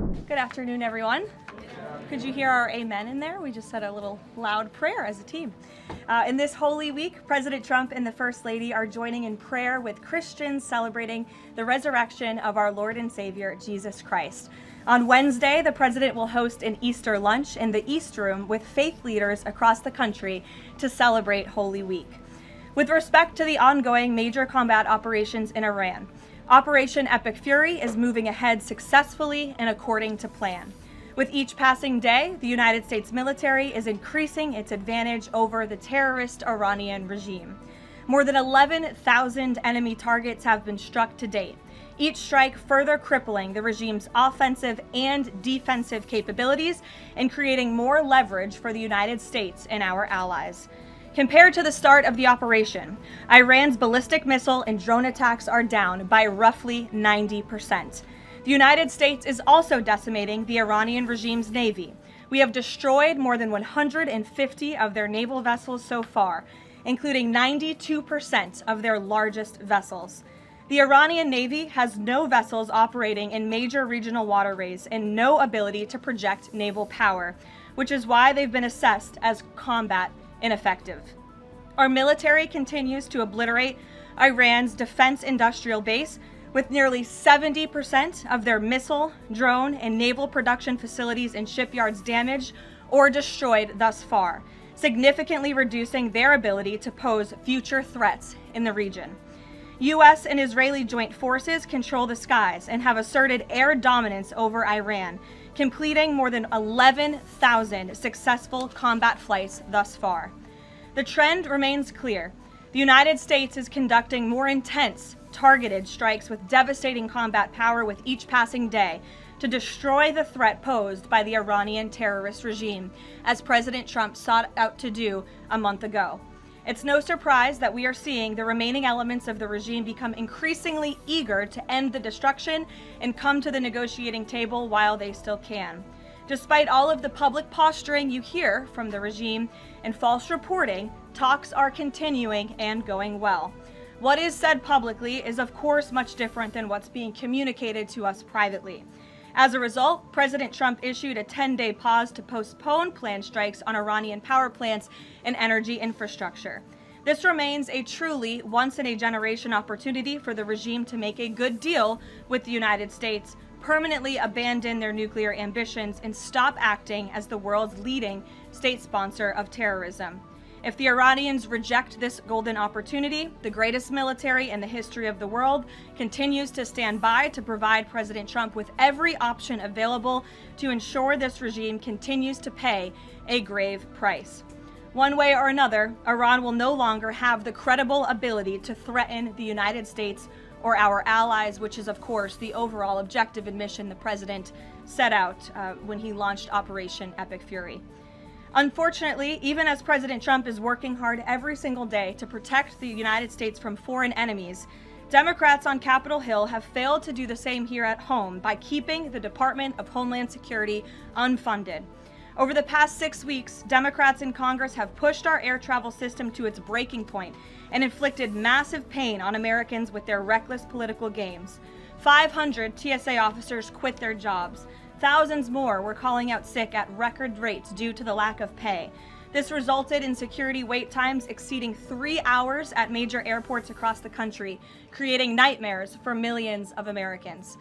Good afternoon, everyone. Could you hear our amen in there? We just said a little loud prayer as a team. In this Holy Week, President Trump and the First Lady are joining in prayer with Christians celebrating the resurrection of our Lord and Savior, Jesus Christ. On Wednesday, the President will host an Easter lunch in the East Room with faith leaders across the country to celebrate Holy Week. With respect to the ongoing major combat operations in Iran, Operation Epic Fury is moving ahead successfully and according to plan. With each passing day, the United States military is increasing its advantage over the terrorist Iranian regime. More than 11,000 enemy targets have been struck to date, each strike further crippling the regime's offensive and defensive capabilities and creating more leverage for the United States and our allies. Compared to the start of the operation, Iran's ballistic missile and drone attacks are down by roughly 90%. The United States is also decimating the Iranian regime's navy. We have destroyed more than 150 of their naval vessels so far, including 92% of their largest vessels. The Iranian Navy has no vessels operating in major regional waterways and no ability to project naval power, which is why they've been assessed as combat ineffective. Our military continues to obliterate Iran's defense industrial base, with nearly 70% of their missile, drone, and naval production facilities and shipyards damaged or destroyed thus far, significantly reducing their ability to pose future threats in the region. U.S. and Israeli joint forces control the skies and have asserted air dominance over Iran, completing more than 11,000 successful combat flights thus far. The trend remains clear. The United States is conducting more intense, targeted strikes with devastating combat power with each passing day to destroy the threat posed by the Iranian terrorist regime, as President Trump sought out to do a month ago. It's no surprise that we are seeing the remaining elements of the regime become increasingly eager to end the destruction and come to the negotiating table while they still can. Despite all of the public posturing you hear from the regime and false reporting, talks are continuing and going well. What is said publicly is of course much different than what's being communicated to us privately. As a result, President Trump issued a 10-day pause to postpone planned strikes on Iranian power plants and energy infrastructure. This remains a truly once-in-a-generation opportunity for the regime to make a good deal with the United States, permanently abandon their nuclear ambitions, and stop acting as the world's leading state sponsor of terrorism. If the Iranians reject this golden opportunity, the greatest military in the history of the world continues to stand by to provide President Trump with every option available to ensure this regime continues to pay a grave price. One way or another, Iran will no longer have the credible ability to threaten the United States or our allies, which is, of course, the overall objective and mission the president set out when he launched Operation Epic Fury. Unfortunately, even as President Trump is working hard every single day to protect the United States from foreign enemies, Democrats on Capitol Hill have failed to do the same here at home by keeping the Department of Homeland Security unfunded. Over the past 6 weeks, Democrats in Congress have pushed our air travel system to its breaking point and inflicted massive pain on Americans with their reckless political games. 500 TSA officers quit their jobs. Thousands more were calling out sick at record rates due to the lack of pay. This resulted in security wait times exceeding 3 hours at major airports across the country, creating nightmares for millions of Americans.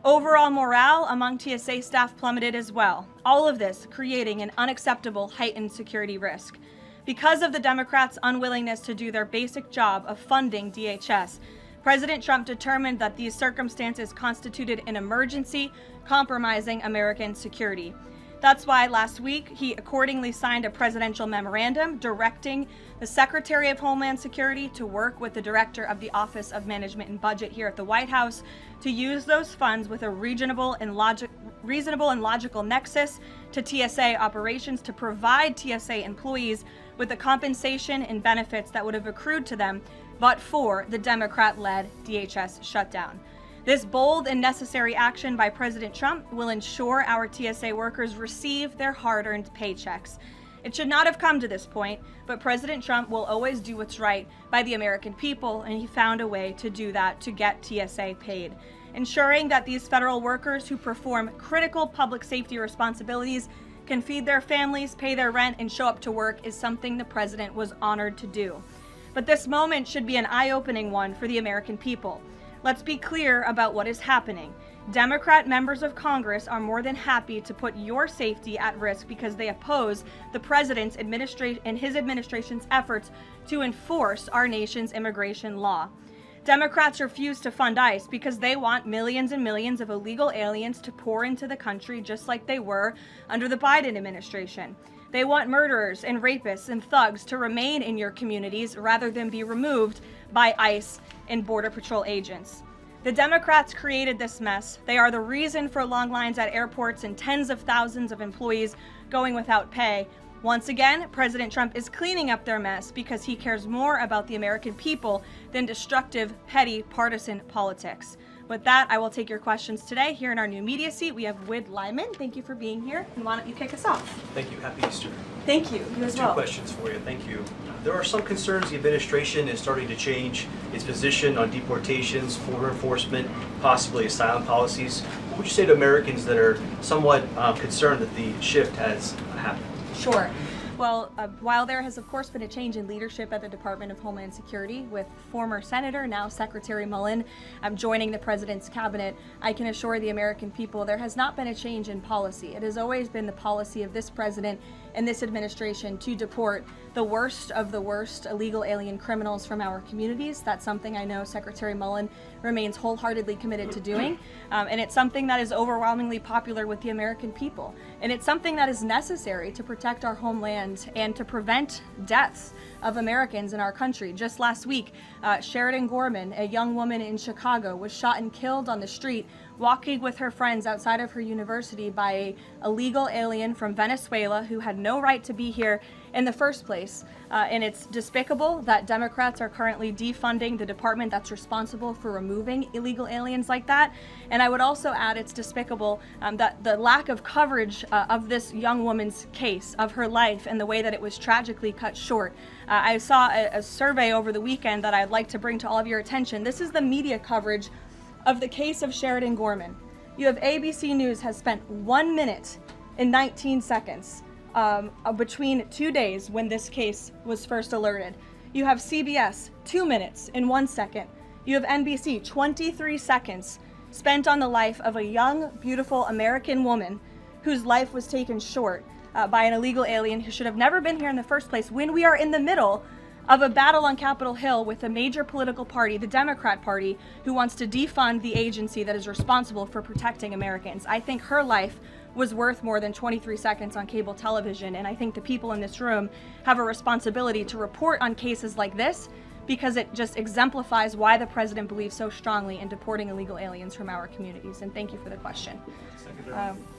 Overall morale among TSA staff plummeted as well, all of this creating an unacceptable heightened security risk. Because of the Democrats' unwillingness to do their basic job of funding DHS, President Trump determined that these circumstances constituted an emergency, compromising American security. That's why last week he accordingly signed a presidential memorandum directing the Secretary of Homeland Security to work with the Director of the Office of Management and Budget here at the White House to use those funds with a reasonable and logical nexus to TSA operations to provide TSA employees with the compensation and benefits that would have accrued to them but for the Democrat-led DHS shutdown. This bold and necessary action by President Trump will ensure our TSA workers receive their hard-earned paychecks. It should not have come to this point, but President Trump will always do what's right by the American people, and he found a way to do that to get TSA paid. Ensuring that these federal workers who perform critical public safety responsibilities can feed their families, pay their rent, and show up to work is something the president was honored to do. But this moment should be an eye-opening one for the American people. Let's be clear about what is happening. Democrat members of Congress are more than happy to put your safety at risk because they oppose the president's and his administration's efforts to enforce our nation's immigration law. Democrats refuse to fund ICE because they want millions and millions of illegal aliens to pour into the country just like they were under the Biden administration. They want murderers and rapists and thugs to remain in your communities rather than be removed by ICE and Border Patrol agents. The Democrats created this mess. They are the reason for long lines at airports and tens of thousands of employees going without pay. Once again, President Trump is cleaning up their mess because he cares more about the American people than destructive, petty, partisan politics. With that, I will take your questions today. Here in our new media seat, we have Wid Lyman. Thank you for being here. And why don't you kick us off? Thank you. Happy Easter. Thank you. You as well. 2 questions for you. Thank you. There are some concerns the administration is starting to change its position on deportations, border enforcement, possibly asylum policies. What would you say to Americans that are somewhat concerned that the shift has happened? Sure. Well, while there has, of course, been a change in leadership at the Department of Homeland Security with former Senator, now Secretary Mullen, joining the president's cabinet, I can assure the American people there has not been a change in policy. It has always been the policy of this president and this administration to deport the worst of the worst illegal alien criminals from our communities. That's something I know Secretary Mullen remains wholeheartedly committed to doing. And it's something that is overwhelmingly popular with the American people. And it's something that is necessary to protect our homeland and to prevent deaths of Americans in our country. Just last week, Sheridan Gorman, a young woman in Chicago, was shot and killed on the street walking with her friends outside of her university by an illegal alien from Venezuela who had no right to be here in the first place. And it's despicable that Democrats are currently defunding the department that's responsible for removing illegal aliens like that. And I would also add it's despicable that the lack of coverage of this young woman's case, of her life, and the way that it was tragically cut short. I saw a survey over the weekend that I'd like to bring to all of your attention. This is the media coverage of the case of Sheridan Gorman. You have ABC News has spent 1 minute and 19 seconds between 2 days when this case was first alerted. You have CBS 2 minutes and 1 second. You have NBC 23 seconds spent on the life of a young, beautiful American woman whose life was taken short by an illegal alien who should have never been here in the first place, when we are in the middle of a battle on Capitol Hill with a major political party, the Democrat Party, who wants to defund the agency that is responsible for protecting Americans. I think her life was worth more than 23 seconds on cable television, and I think the people in this room have a responsibility to report on cases like this because it just exemplifies why the president believes so strongly in deporting illegal aliens from our communities. And thank you for the question.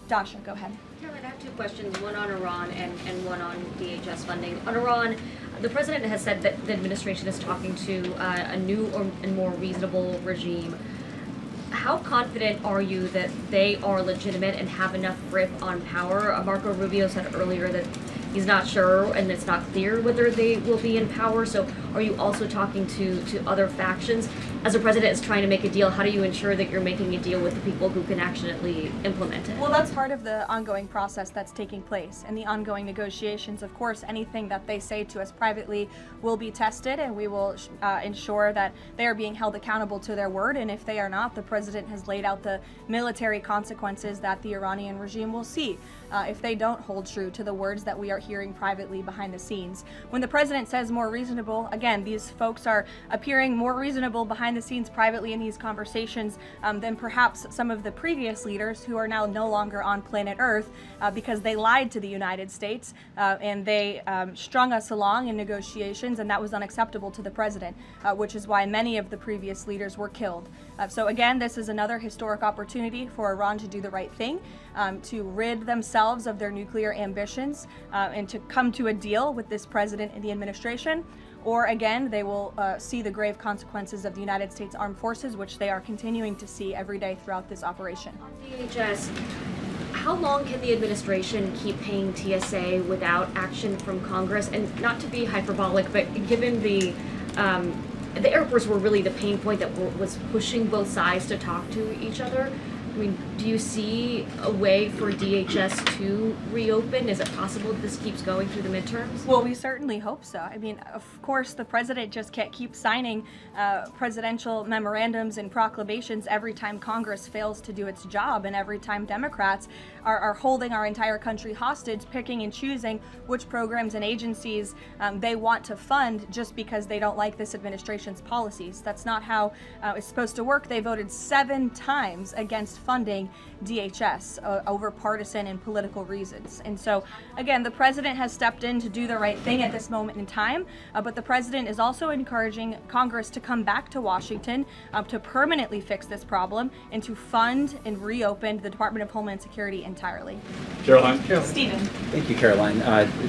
Dasha, go ahead. Caroline, I have 2 questions, one on Iran and one on DHS funding. On Iran, the president has said that the administration is talking to a new and more reasonable regime. How confident are you that they are legitimate and have enough grip on power? Marco Rubio said earlier that he's not sure and it's not clear whether they will be in power. So are you also talking to other factions? As the president is trying to make a deal, how do you ensure that you're making a deal with the people who can actually implement it? Well, that's part of the ongoing process that's taking place and the ongoing negotiations. Of course, anything that they say to us privately will be tested, and we will ensure that they are being held accountable to their word. And if they are not, the president has laid out the military consequences that the Iranian regime will see if they don't hold true to the words that we are hearing privately behind the scenes. When the president says more reasonable, again, these folks are appearing more reasonable behind the scenes privately in these conversations than perhaps some of the previous leaders who are now no longer on planet Earth because they lied to the United States and they strung us along in negotiations, and that was unacceptable to the president, which is why many of the previous leaders were killed. So again, this is another historic opportunity for Iran to do the right thing, to rid themselves of their nuclear ambitions and to come to a deal with this president and the administration. Or again, they will see the grave consequences of the United States Armed Forces, which they are continuing to see every day throughout this operation. On DHS, how long can the administration keep paying TSA without action from Congress? And not to be hyperbolic, but given the the airports were really the pain point that was pushing both sides to talk to each other. I mean, do you see a way for DHS to reopen? Is it possible that this keeps going through the midterms? Well, we certainly hope so. I mean, of course, the president just can't keep signing presidential memorandums and proclamations every time Congress fails to do its job, and every time Democrats are holding our entire country hostage, picking and choosing which programs and agencies they want to fund just because they don't like this administration's policies. That's not how it's supposed to work. They voted 7 times against funding DHS over partisan and political reasons. And so, again, the president has stepped in to do the right thing at this moment in time, but the president is also encouraging Congress to come back to Washington to permanently fix this problem and to fund and reopen the Department of Homeland Security entirely. Caroline. Stephen. Thank you, Caroline.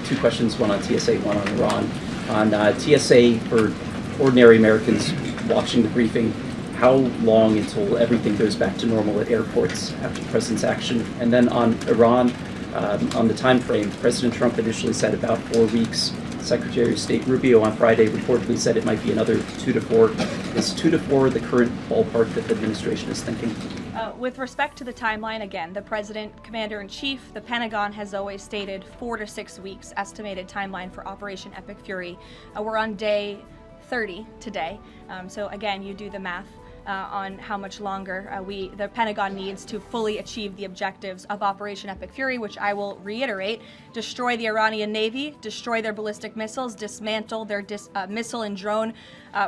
2 questions, one on TSA, one on Iran. On TSA, for ordinary Americans watching the briefing, how long until everything goes back to normal at airports after the president's action? And then on Iran, on the time frame, President Trump initially said about 4 weeks. Secretary of State Rubio on Friday reportedly said it might be another 2 to 4. Is 2 to 4 the current ballpark that the administration is thinking? With respect to the timeline, again, the President, Commander-in-Chief, the Pentagon has always stated 4 to 6 weeks estimated timeline for Operation Epic Fury. We're on day 30 today, so again, you do the math on how much longer the Pentagon needs to fully achieve the objectives of Operation Epic Fury, which I will reiterate: destroy the Iranian Navy, destroy their ballistic missiles, dismantle their missile and drone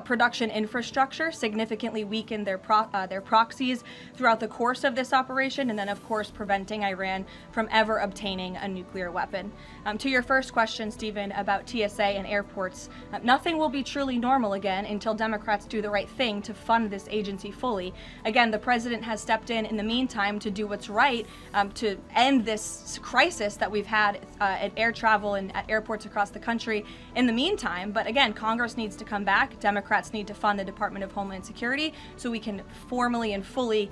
production infrastructure, significantly weaken their proxies throughout the course of this operation, and then, of course, preventing Iran from ever obtaining a nuclear weapon. To your first question, Stephen, about TSA and airports, nothing will be truly normal again until Democrats do the right thing to fund this agency fully. Again, the president has stepped in the meantime to do what's right to end this crisis that we've had at air travel and at airports across the country in the meantime. But again, Congress needs to come back. Democrats need to fund the Department of Homeland Security so we can formally and fully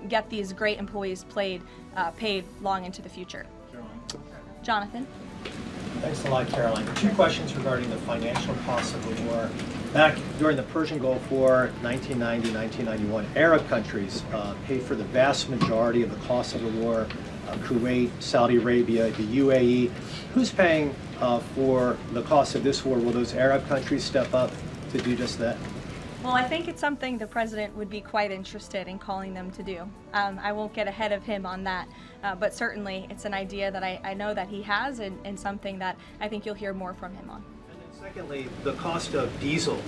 get these great employees paid long into the future. Jonathan. Thanks a lot, Caroline. 2 questions regarding the financial costs of the war. Back during the Persian Gulf War, 1990-1991, Arab countries paid for the vast majority of the cost of the war. Kuwait, Saudi Arabia, the UAE. Who's paying for the cost of this war? Will those Arab countries step up to do just that? Well, I think it's something the president would be quite interested in calling them to do. I won't get ahead of him on that, but certainly it's an idea that I know that he has and something that I think you'll hear more from him on. And then secondly, the cost of diesel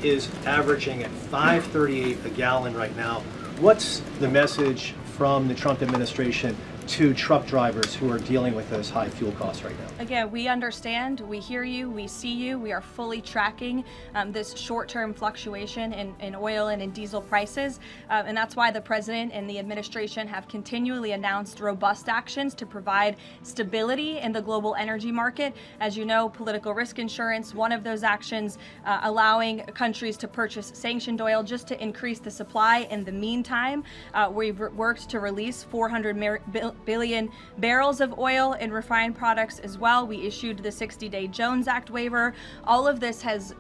is averaging at $5.38 a gallon right now. What's the message from the Trump administration to truck drivers who are dealing with those high fuel costs right now? Again, we understand, we hear you, we see you. We are fully tracking this short-term fluctuation in oil and in diesel prices, and that's why the president and the administration have continually announced robust actions to provide stability in the global energy market. As you know, political risk insurance, one of those actions, allowing countries to purchase sanctioned oil just to increase the supply. In the meantime, we've worked to release 400 billion barrels of oil and refined products as well. We issued the 60-day Jones Act waiver. All of this has,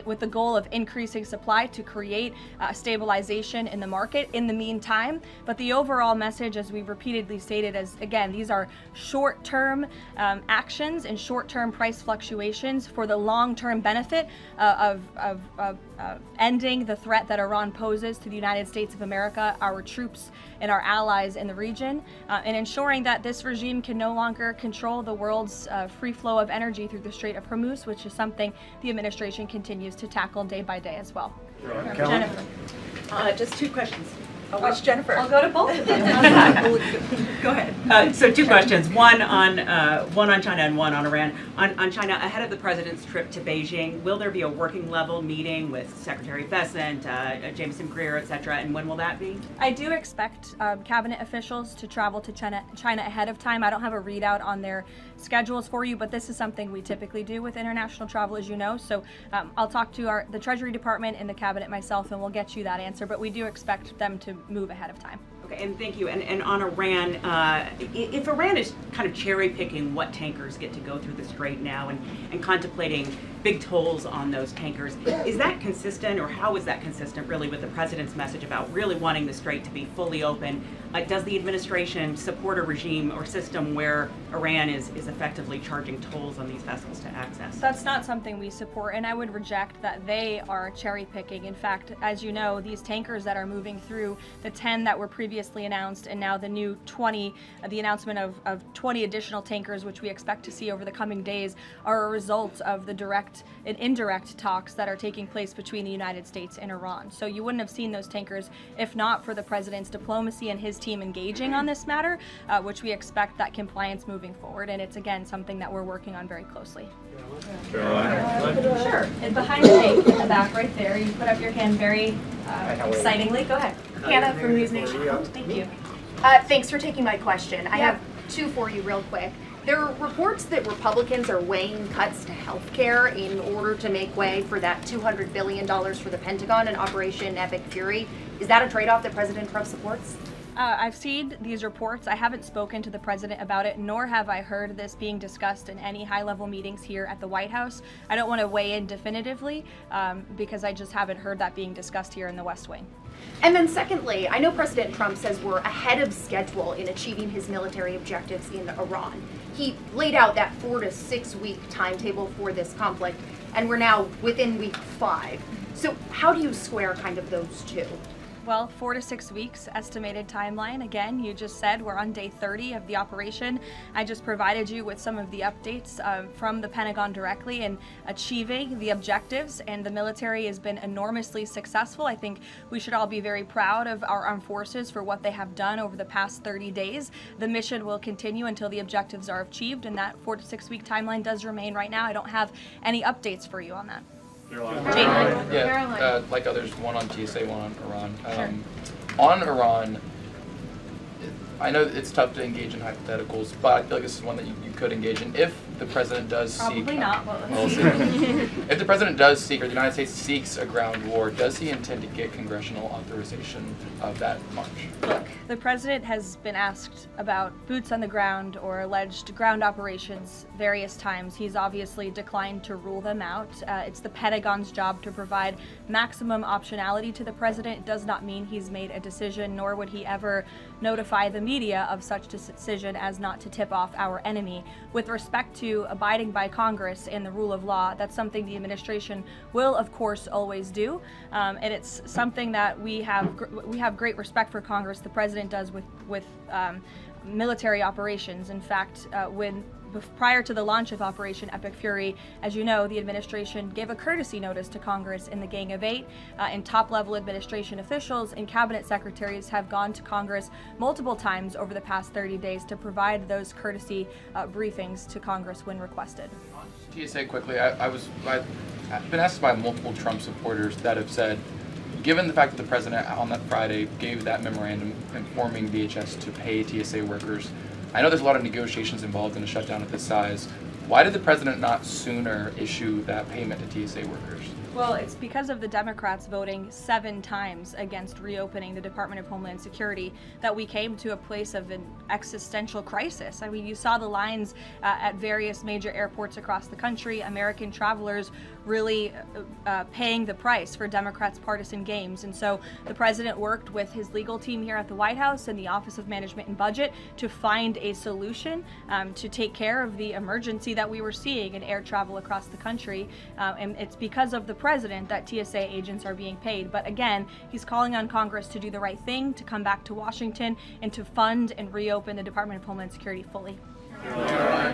with the goal of increasing supply to create stabilization in the market in the meantime. But the overall message, as we've repeatedly stated, is, again, these are short-term actions and short-term price fluctuations for the long-term benefit of ending the threat that Iran poses to the United States of America, our troops, and our allies in the region, and ensuring that this regime can no longer control the world's free flow of energy through the Strait of Hormuz, which is something the administration continues to tackle day by day as well. Jennifer. Just 2 questions. Which Jennifer? I'll go to both of them. Go ahead. So 2 questions. One on China and one on Iran. On China, ahead of the president's trip to Beijing, will there be a working level meeting with Secretary Bessent, Jameson Greer, et cetera, and when will that be? I do expect cabinet officials to travel to China ahead of time. I don't have a readout on their schedules for you, but this is something we typically do with international travel, as you know. So I'll talk to the Treasury Department and the cabinet myself, and we'll get you that answer. But we do expect them to move ahead of time. Okay, and thank you. And on Iran, if Iran is kind of cherry picking what tankers get to go through the strait now and contemplating big tolls on those tankers. Is that consistent, or how is that consistent really with the president's message about really wanting the strait to be fully open? Does the administration support a regime or system where Iran is effectively charging tolls on these vessels to access? That's not something we support, and I would reject that they are cherry picking. In fact, as you know, these tankers that are moving through, the 10 that were previously announced and now the new 20, the announcement of 20 additional tankers, which we expect to see over the coming days, are a result of the direct and indirect talks that are taking place between the United States and Iran. So you wouldn't have seen those tankers if not for the president's diplomacy and his team engaging on this matter, which we expect that compliance moving forward. And it's, again, something that we're working on very closely. Sure. And behind the tank in the back right there, you put up your hand very excitingly. Go ahead. Hannah from News Nation. Thank you. Thanks for taking my question. I have two for you real quick. There are reports that Republicans are weighing cuts to health care in order to make way for that $200 billion for the Pentagon and Operation Epic Fury. Is that a trade-off that President Trump supports? I've seen these reports. I haven't spoken to the president about it, nor have I heard this being discussed in any high-level meetings here at the White House. I don't want to weigh in definitively because I just haven't heard that being discussed here in the West Wing. And then secondly, I know President Trump says we're ahead of schedule in achieving his military objectives in Iran. He laid out that 4 to 6 week timetable for this conflict, and we're now within week 5. So how do you square kind of those two? Well, 4 to 6 weeks estimated timeline. Again, you just said we're on day 30 of the operation. I just provided you with some of the updates from the Pentagon directly in achieving the objectives, and the military has been enormously successful. I think we should all be very proud of our armed forces for what they have done over the past 30 days. The mission will continue until the objectives are achieved, and that 4 to 6 week timeline does remain right now. I don't have any updates for you on that. Yeah, like others, one on TSA, one on Iran. On Iran, I know it's tough to engage in hypotheticals, but I feel like this is one that you could engage in. If the president does seek... Probably not, but we'll see. If the president does seek, or the United States seeks a ground war, does he intend to get congressional authorization of that march? Look, the president has been asked about boots on the ground or alleged ground operations various times. He's obviously declined to rule them out. It's the Pentagon's job to provide maximum optionality to the president. It does not mean he's made a decision, nor would he ever notify the media of such decision as not to tip off our enemy. With respect to abiding by Congress and the rule of law, that's something the administration will, of course, always do, and it's something that we have great respect for Congress. The president does with military operations. In fact, prior to the launch of Operation Epic Fury, as you know, the administration gave a courtesy notice to Congress in the Gang of Eight, and top-level administration officials and cabinet secretaries have gone to Congress multiple times over the past 30 days to provide those courtesy briefings to Congress when requested. TSA quickly, I've been asked by multiple Trump supporters that have said, given the fact that the president on that Friday gave that memorandum informing DHS to pay TSA workers, I know there's a lot of negotiations involved in a shutdown of this size. Why did the president not sooner issue that payment to TSA workers? Well, it's because of the Democrats voting 7 times against reopening the Department of Homeland Security that we came to a place of an existential crisis. I mean, you saw the lines at various major airports across the country, American travelers really paying the price for Democrats' partisan games. And so the president worked with his legal team here at the White House and the Office of Management and Budget to find a solution to take care of the emergency that we were seeing in air travel across the country. And it's because of the president that TSA agents are being paid. But again, he's calling on Congress to do the right thing, to come back to Washington and to fund and reopen the Department of Homeland Security fully.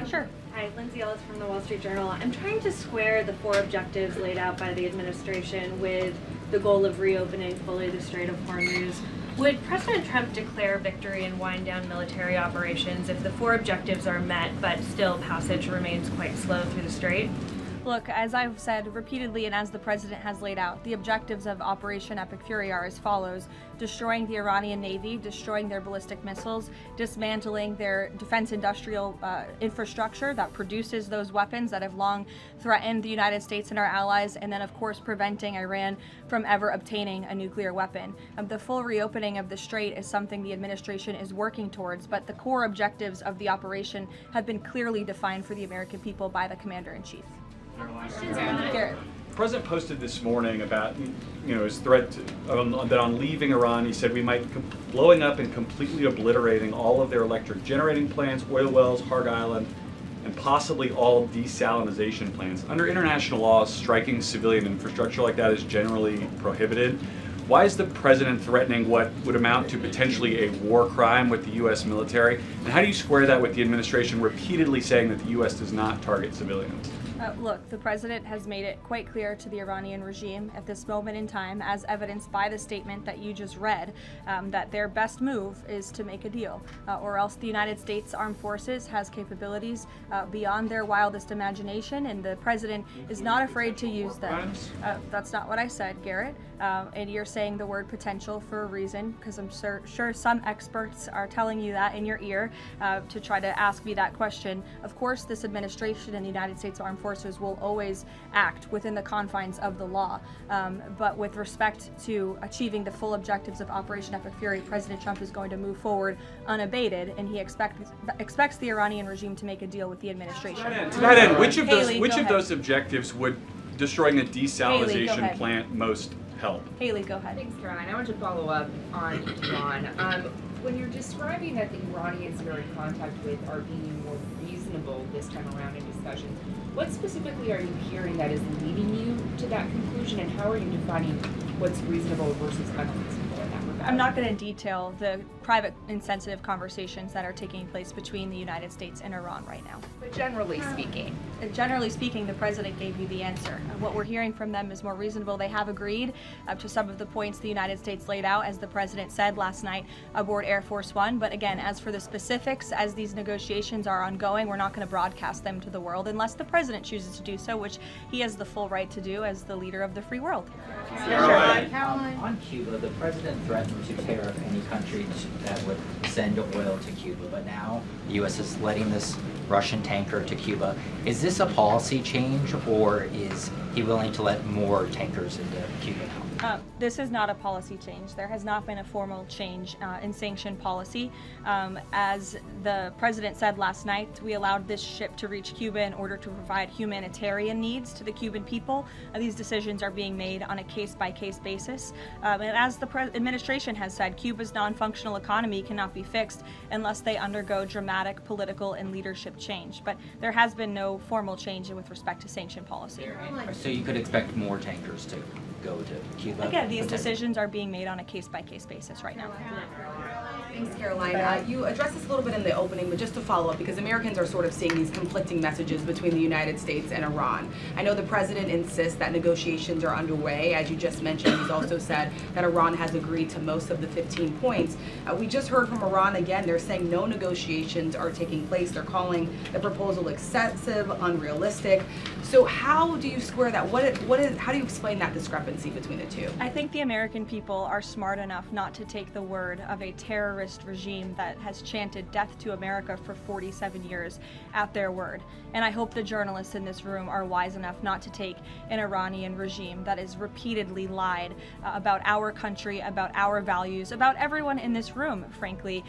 Sure. Hi, Lindsay Ellis from the Wall Street Journal. I'm trying to square the 4 objectives laid out by the administration with the goal of reopening fully the Strait of Hormuz. Would President Trump declare victory and wind down military operations if the 4 objectives are met, but still passage remains quite slow through the strait? Look, as I've said repeatedly and as the president has laid out, the objectives of Operation Epic Fury are as follows: destroying the Iranian Navy, destroying their ballistic missiles, dismantling their defense industrial infrastructure that produces those weapons that have long threatened the United States and our allies, and then, of course, preventing Iran from ever obtaining a nuclear weapon. The full reopening of the strait is something the administration is working towards, but the core objectives of the operation have been clearly defined for the American people by the Commander-in-Chief. Garrett. The president posted this morning about his threat that on leaving Iran, he said we might blowing up and completely obliterating all of their electric generating plants, oil wells, Harg Island, and possibly all desalinization plants. Under international law, striking civilian infrastructure like that is generally prohibited. Why is the president threatening what would amount to potentially a war crime with the U.S. military? And how do you square that with the administration repeatedly saying that the U.S. does not target civilians? Look, the president has made it quite clear to the Iranian regime at this moment in time, as evidenced by the statement that you just read, that their best move is to make a deal, or else the United States Armed Forces has capabilities beyond their wildest imagination, and the president is not afraid to use them. That's not what I said, Garrett. And you're saying the word potential for a reason, because I'm sure some experts are telling you that in your ear to try to ask me that question. Of course, this administration and the United States Armed Forces will always act within the confines of the law. But with respect to achieving the full objectives of Operation Epic Fury, President Trump is going to move forward unabated, and he expects the Iranian regime to make a deal with the administration. To that end, which of Haley, those objectives would destroying a desalinization plant most help? Haley, go ahead. Thanks, Caroline. I want to follow up on Iran. When you're describing that the Iranians you're in contact with are being more reasonable this time around in discussions, what specifically are you hearing that is leading you to that conclusion, and how are you defining what's reasonable versus unreasonable in that regard? I'm not going to detail the private and sensitive conversations that are taking place between the United States and Iran right now. But generally speaking. Generally speaking, the president gave you the answer. What we're hearing from them is more reasonable. They have agreed to some of the points the United States laid out, as the president said last night aboard Air Force One. But again, as for the specifics, as these negotiations are ongoing, we're not going to broadcast them to the world unless the president chooses to do so, which he has the full right to do as the leader of the free world. Caroline. On Cuba, the president threatened to tariff any country that would send oil to Cuba, but now the U.S. is letting this Russian tanker to Cuba. Is this a policy change, or is he willing to let more tankers into Cuba now? This is not a policy change. There has not been a formal change in sanction policy. As the president said last night, we allowed this ship to reach Cuba in order to provide humanitarian needs to the Cuban people. These decisions are being made on a case-by-case basis. And as the administration has said, Cuba's non-functional economy cannot be fixed unless they undergo dramatic political and leadership change. But there has been no formal change with respect to sanction policy. So you could expect more tankers to go to Cuba? Again, these decisions are being made on a case-by-case basis right now. Thanks, Caroline. You addressed this a little bit in the opening, but just to follow up, because Americans are sort of seeing these conflicting messages between the United States and Iran. I know the president insists that negotiations are underway. As you just mentioned, he's also said that Iran has agreed to most of the 15 points. We just heard from Iran again. They're saying no negotiations are taking place. They're calling the proposal excessive, unrealistic. So how do you square that? How do you explain that discrepancy between the two? I think the American people are smart enough not to take the word of a terrorist regime that has chanted death to America for 47 years at their word. And I hope the journalists in this room are wise enough not to take an Iranian regime that has repeatedly lied about our country, about our values, about everyone in this room, frankly,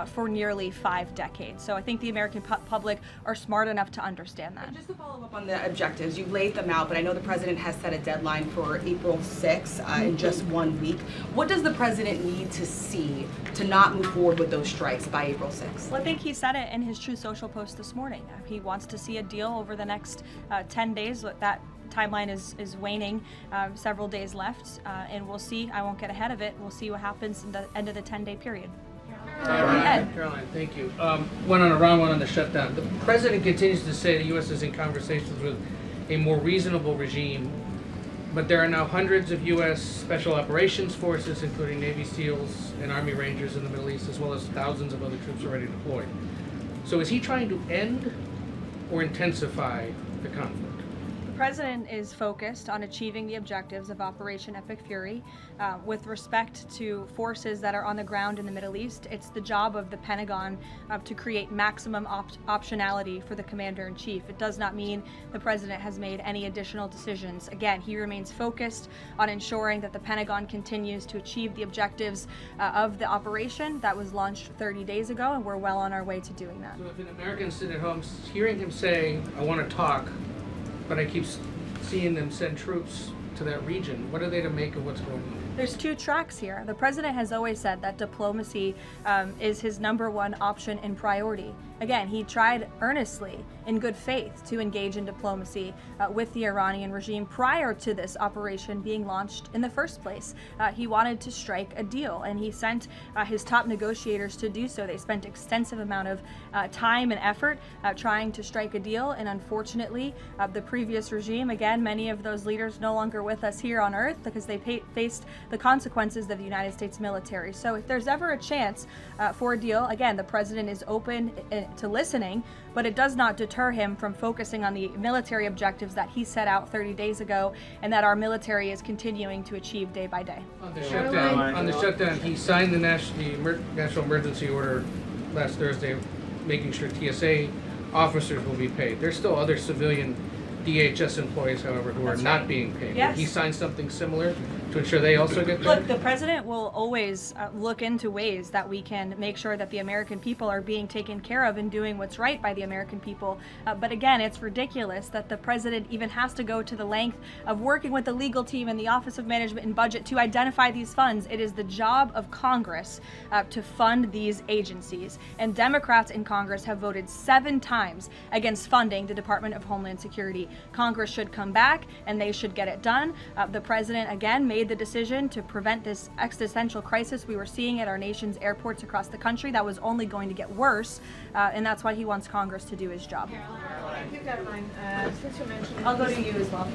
for nearly 5 decades. So I think the American public are smart enough to understand that. And just to follow up on the objectives, you've laid them out, but I know the president has set a deadline for April 6th in just 1 week. What does the president need to see to not move forward with those strikes by April 6th? Well, I think he said it in his Truth Social post this morning. He wants to see a deal over the next 10 days. That timeline is waning, several days left, and we'll see. I won't get ahead of it. We'll see what happens at the end of the 10-day period. Caroline, thank you. One on Iran, one on the shutdown. The president continues to say the U.S. is in conversations with a more reasonable regime, but there are now hundreds of U.S. Special Operations Forces, including Navy SEALs and Army Rangers in the Middle East, as well as thousands of other troops already deployed. So is he trying to end or intensify the conflict? The president is focused on achieving the objectives of Operation Epic Fury. With respect to forces that are on the ground in the Middle East, it's the job of the Pentagon to create maximum optionality for the commander-in-chief. It does not mean the president has made any additional decisions. Again, he remains focused on ensuring that the Pentagon continues to achieve the objectives of the operation that was launched 30 days ago, and we're well on our way to doing that. So if an American sitting at home hearing him say, I want to talk, but I keep seeing them send troops to that region. What are they to make of what's going on? There's two tracks here. The president has always said that diplomacy is his number one option and priority. Again, he tried earnestly, in good faith, to engage in diplomacy with the Iranian regime prior to this operation being launched in the first place. He wanted to strike a deal, and he sent his top negotiators to do so. They spent extensive amount of time and effort trying to strike a deal, and unfortunately, the previous regime, again, many of those leaders no longer with us here on Earth because they faced the consequences of the United States military. So if there's ever a chance for a deal, again, the president is open to listening, but it does not deter him from focusing on the military objectives that he set out 30 days ago and that our military is continuing to achieve day by day. On the shutdown, he signed the national emergency order last Thursday, making sure TSA officers will be paid. There's still other civilian DHS employees, however, who are not being paid. Yes. Will he signed something similar to ensure they also get paid? Look, the president will always look into ways that we can make sure that the American people are being taken care of and doing what's right by the American people. But again, it's ridiculous that the president even has to go to the length of working with the legal team and the Office of Management and Budget to identify these funds. It is the job of Congress to fund these agencies. And Democrats in Congress have voted 7 times against funding the Department of Homeland Security. Congress should come back and they should get it done. The president, again, made the decision to prevent this existential crisis we were seeing at our nation's airports across the country that was only going to get worse, and that's why he wants Congress to do his job. Thank you, Caroline. Since you mentioned... I'll go to you as well.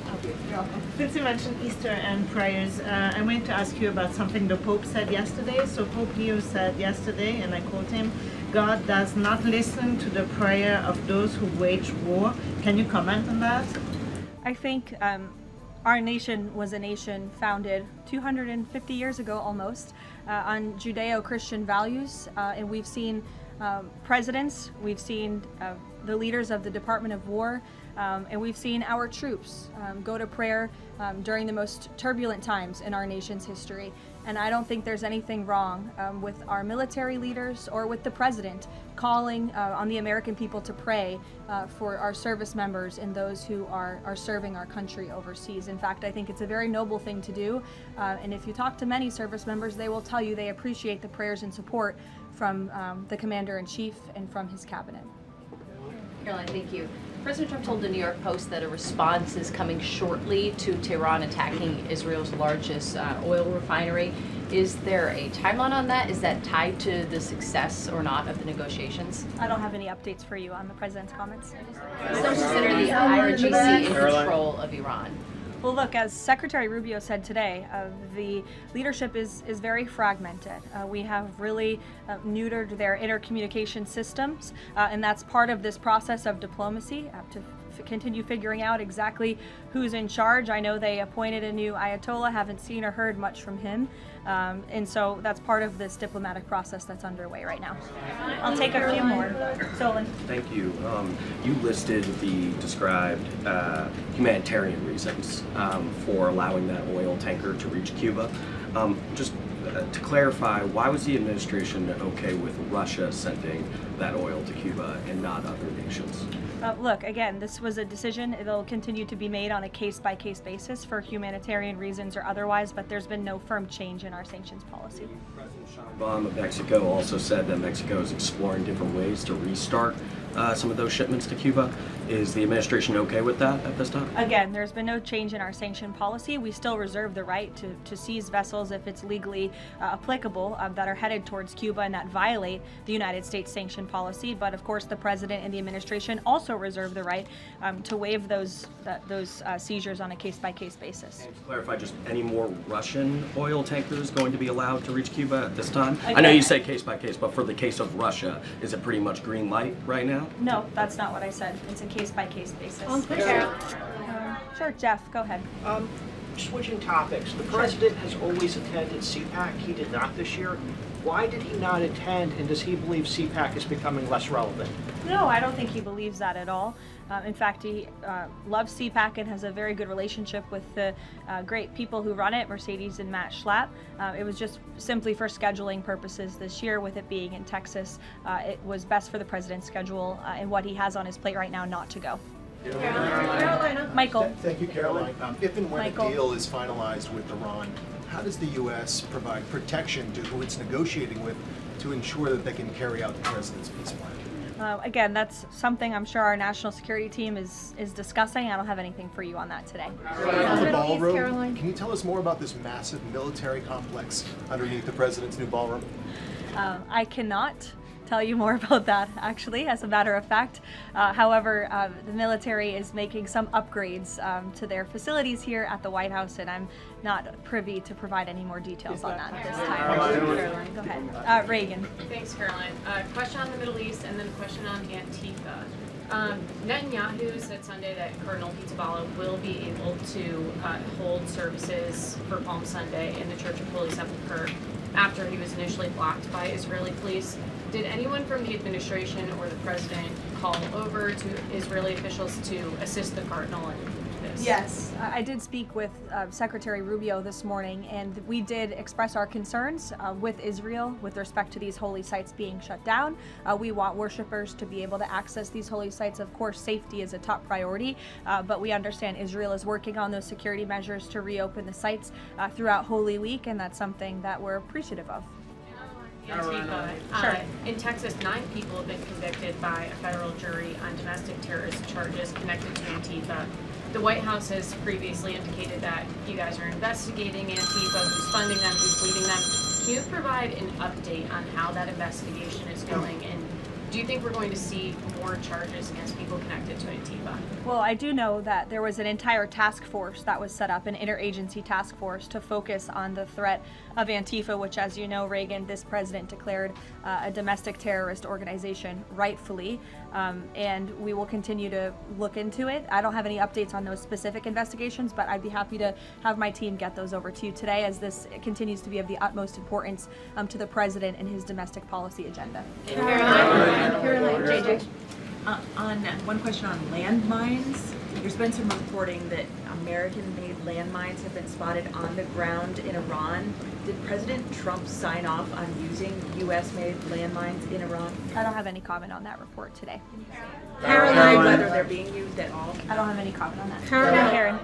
Since you mentioned Easter and prayers, I wanted to ask you about something the Pope said yesterday. So Pope Leo said yesterday, and I quote him, "God does not listen to the prayer of those who wage war." Can you comment on that? I think our nation was a nation founded 250 years ago almost on Judeo-Christian values, and we've seen presidents, we've seen the leaders of the Department of War, and we've seen our troops go to prayer during the most turbulent times in our nation's history. And I don't think there's anything wrong with our military leaders or with the president calling on the American people to pray for our service members and those who are serving our country overseas. In fact, I think it's a very noble thing to do. And if you talk to many service members, they will tell you they appreciate the prayers and support from the Commander-in-Chief and from his cabinet. Caroline, thank you. President Trump told the New York Post that a response is coming shortly to Tehran attacking Israel's largest oil refinery. Is there a timeline on that? Is that tied to the success or not of the negotiations? I don't have any updates for you on the president's comments. Some consider the IRGC in control of Iran. Well, look, as Secretary Rubio said today, the leadership is very fragmented. We have really neutered their intercommunication systems, and that's part of this process of diplomacy to continue figuring out exactly who's in charge. I know they appointed a new Ayatollah, haven't seen or heard much from him, and so that's part of this diplomatic process that's underway right now. I'll take a few more. Solon. Thank you. You listed the described humanitarian reasons for allowing that oil tanker to reach Cuba. Just to clarify, why was the administration okay with Russia sending that oil to Cuba and not other nations? Look, again, this was a decision. It'll continue to be made on a case-by-case basis for humanitarian reasons or otherwise, but there's been no firm change in our sanctions policy. President Sheinbaum of Mexico also said that Mexico is exploring different ways to restart some of those shipments to Cuba. Is the administration okay with that at this time? Again, there's been no change in our sanction policy. We still reserve the right to seize vessels if it's legally applicable that are headed towards Cuba and that violate the United States sanction policy. But of course, the president and the administration also reserve the right to waive those seizures on a case-by-case basis. And to clarify, just any more Russian oil tankers going to be allowed to reach Cuba at this time? Again, I know you say case-by-case, but for the case of Russia, is it pretty much green light right now? No, that's not what I said. It's a case-by-case basis. Sure, Jeff, go ahead. Switching topics, the president has always attended CPAC. He did not this year. Why did he not attend, and does he believe CPAC is becoming less relevant? No, I don't think he believes that at all. In fact, he loves CPAC and has a very good relationship with the great people who run it, Mercedes and Matt Schlapp. It was just simply for scheduling purposes this year, with it being in Texas. It was best for the president's schedule and what he has on his plate right now not to go. Carolina. Michael. Thank you, Caroline. If and when Michael. a deal is finalized with Iran, how does the U.S. provide protection to who it's negotiating with to ensure that they can carry out the president's peace plan? Again, that's something I'm sure our national security team is discussing. I don't have anything for you on that today. On the ballroom, can you tell us more about this massive military complex underneath the president's new ballroom? I cannot tell you more about that, actually, as a matter of fact. However, the military is making some upgrades to their facilities here at the White House, and I'm not privy to provide any more details on that at this time. Caroline, go ahead. Reagan. Thanks, Caroline. Question on the Middle East and then a question on Antifa. Netanyahu said Sunday that Cardinal Pizzaballa will be able to hold services for Palm Sunday in the Church of Holy Sepulchre after he was initially blocked by Israeli police. Did anyone from the administration or the president call over to Israeli officials to assist the cardinal in this? Yes, I did speak with Secretary Rubio this morning, and we did express our concerns with Israel with respect to these holy sites being shut down. We want worshipers to be able to access these holy sites. Of course, safety is a top priority, but we understand Israel is working on those security measures to reopen the sites throughout Holy Week, and that's something that we're appreciative of. Antifa. Sure. In Texas, 9 people have been convicted by a federal jury on domestic terrorist charges connected to Antifa. The White House has previously indicated that you guys are investigating Antifa, who's funding them, who's leading them. Can you provide an update on how that investigation is going, and do you think we're going to see more charges against people connected to Antifa? Well, I do know that there was an entire task force that was set up, an interagency task force to focus on the threat of Antifa, which, as you know, Reagan, this president declared a domestic terrorist organization, rightfully, and we will continue to look into it. I don't have any updates on those specific investigations, but I'd be happy to have my team get those over to you today, as this continues to be of the utmost importance to the president and his domestic policy agenda. Caroline, JJ. On one question on landmines, there's been some reporting that American-made landmines have been spotted on the ground in Iran. Did President Trump sign off on using U.S.-made landmines in Iran? I don't have any comment on that report today. Caroline, whether they're being used at all? I don't have any comment on that. Karen.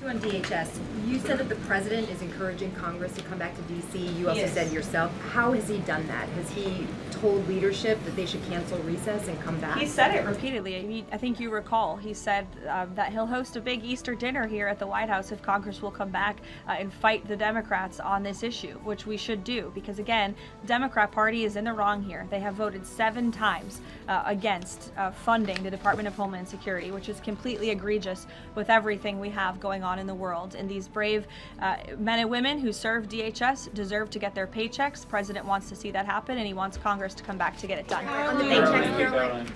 Two on DHS. You said that the president is encouraging Congress to come back to D.C. You also said yourself. How has he done that? Has he told leadership that they should cancel recess and come back? He said it repeatedly. I think you recall. He said that he'll host a big Easter dinner here at the White House if Congress will come back and fight the Democrats on this issue, which we should do, because again, the Democrat Party is in the wrong here. They have voted 7 times against funding the Department of Homeland Security, which is completely egregious with everything we have going on in the world. And these brave men and women who serve DHS deserve to get their paychecks. The president wants to see that happen, and he wants Congress to come back to get it done. On the paychecks, Caroline.